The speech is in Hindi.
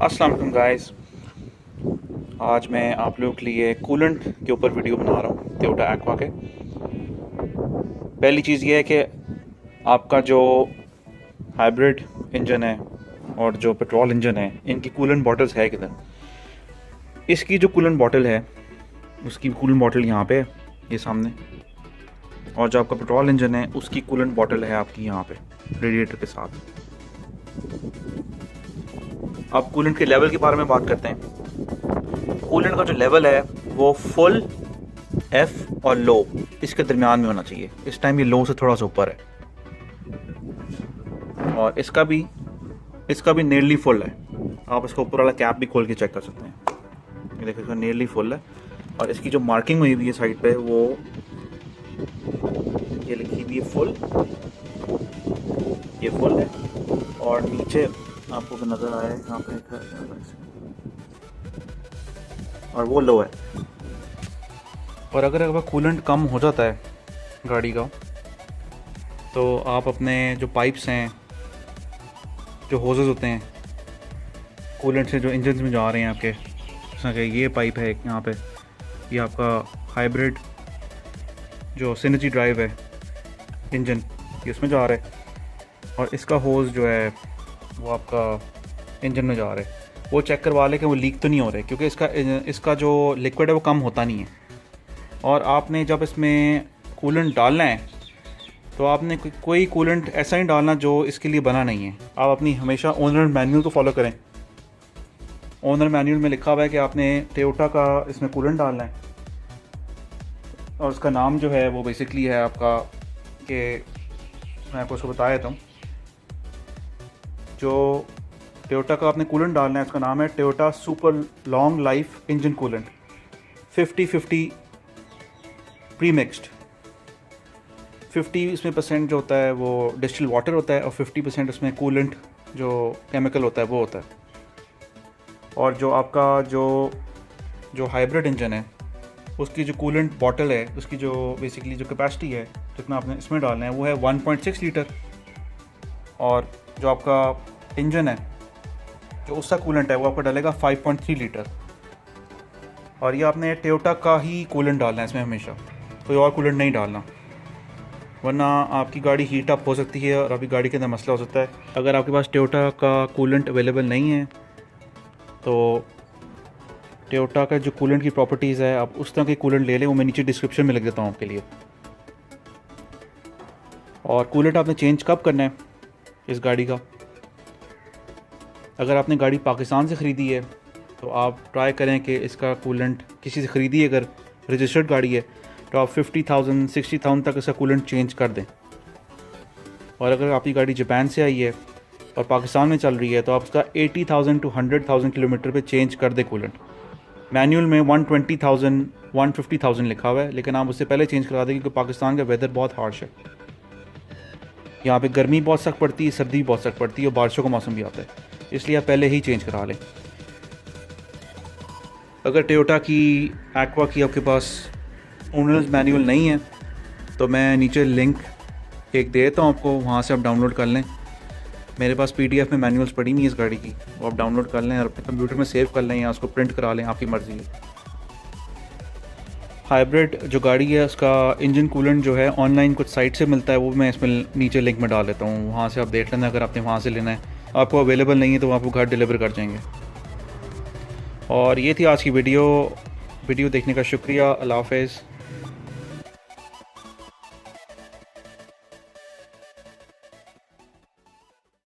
अस्सलाम वालेकुम गाइस। आज मैं आप लोगों के लिए कूलेंट के ऊपर वीडियो बना रहा हूँ टोयोटा एक्वा के। पहली चीज़ ये है कि आपका जो हाइब्रिड इंजन है और जो पेट्रोल इंजन है, इनकी कूलेंट बॉटल्स है किधर। इसकी जो कूलेंट बॉटल है, उसकी कूलेंट बॉटल यहाँ पे ये सामने, और जो आपका पेट्रोल इंजन है उसकी कूलेंट बॉटल है आपकी यहाँ पे रेडिएटर के साथ। अब कूलेंट के लेवल के बारे में बात करते हैं। कूलेंट का जो लेवल है वो फुल, एफ और लो, इसके दरमियान में होना चाहिए। इस टाइम ये लो से थोड़ा सा ऊपर है, और इसका भी नियरली फुल है। आप इसका ऊपर वाला कैप भी खोल के चेक कर सकते हैं। ये देखिए, इसका नियरली फुल है, और इसकी जो मार्किंग हुई हुई है साइड पे वो ये लिखी हुई है फुल, ये फुल है। और नीचे आपको नज़र आए यहाँ पे लिखा है, और वो लो है। और अगर कूलेंट कम हो जाता है गाड़ी का, तो आप अपने जो पाइप्स हैं, जो होजेस होते हैं कूलेंट से जो इंजन में जा रहे हैं आपके, जैसा कि ये पाइप है यहाँ पे, ये आपका हाइब्रिड जो सिनर्जी ड्राइव है इंजन, ये उसमें जा रहा है, और इसका होज जो है वो आपका इंजन में जा रहा है। वो चेक करवा लें कि वो लीक तो नहीं हो रहे, क्योंकि इसका जो लिक्विड है वो कम होता नहीं है। और आपने जब इसमें कूलेंट डालना है तो आपने कोई कूलेंट ऐसा ही डालना जो इसके लिए बना नहीं है। आप अपनी हमेशा ओनर मैनुअल को फॉलो करें। ओनर मैनुअल में लिखा हुआ है कि आपने टोयोटा का इसमें कूलेंट डालना है, और उसका नाम जो है वो बेसिकली है आपका, कि मैं आपको उसको बता देता हूँ। जो टोयोटा का आपने कूलेंट डालना है उसका नाम है Toyota super long life engine coolant 50-50 pre mixed. 50 इसमें % जो होता है वो डिस्टिल वाटर होता है, और 50% उसमें कूलेंट जो केमिकल होता है वो होता है। और जो आपका जो हाइब्रिड इंजन है उसकी जो कूलेंट बॉटल है, उसकी जो बेसिकली जो कैपेसिटी है जितना आपने इसमें डालना है वो है 1.6 लीटर। और जो आपका इंजन है जो उसका कूलेंट है वो आपका डालेगा 5.3 लीटर। और ये आपने टोयोटा का ही कूलेंट डालना है इसमें, हमेशा कोई और कूलेंट नहीं डालना, वरना आपकी गाड़ी हीट अप हो सकती है और आपकी गाड़ी के अंदर मसला हो सकता है। अगर आपके पास टोयोटा का कूलेंट अवेलेबल नहीं है तो टोयोटा का जो कूलेंट की प्रॉपर्टीज़ है, आप उस तरह की कूलेंट ले लें, वो मैं नीचे डिस्क्रिप्शन में लिख देता हूँ आपके लिए। और कूलेंट आपने चेंज कब करना है इस गाड़ी का? अगर आपने गाड़ी पाकिस्तान से ख़रीदी है तो आप ट्राई करें कि इसका कूलेंट किसी से ख़रीदी है, अगर रजिस्टर्ड गाड़ी है तो आप 50,000-60,000 तक इसका कूलेंट चेंज कर दें। और अगर आपकी गाड़ी जापान से आई है और पाकिस्तान में चल रही है तो आप उसका 80,000 to 100,000 किलोमीटर पे चेंज कर दें कूलेंट। मैनुअल में 120,000-150,000 लिखा हुआ है, लेकिन आप उससे पहले चेंज करा दें, क्योंकि पाकिस्तान का वेदर बहुत हार्श है। यहाँ पे गर्मी बहुत सख्त पड़ती है, सर्दी बहुत सख्त पड़ती है, और बारिशों का मौसम भी आता है, इसलिए आप पहले ही चेंज करा लें। अगर टोयोटा की एक्वा की आपके पास ओनर्स मैनुअल नहीं है तो मैं नीचे लिंक एक दे देता हूँ आपको, वहाँ से आप डाउनलोड कर लें। मेरे पास PDF में मैनुअल्स पड़ी हुई है इस गाड़ी की, वो आप डाउनलोड कर लें और अपने कंप्यूटर में सेव कर लें या उसको प्रिंट करा लें, आपकी मर्ज़ी है। हाइब्रिड जो गाड़ी है उसका इंजन कूलेंट जो है ऑनलाइन कुछ साइट से मिलता है, वो मैं इसमें नीचे लिंक में डाल देता हूँ, वहाँ से आप देख लेना। अगर आपने वहाँ से लेना है, आपको अवेलेबल नहीं है तो आपको घर डिलीवर कर जाएंगे। और ये थी आज की वीडियो देखने का शुक्रिया। अल्लाह हाफ़िज़।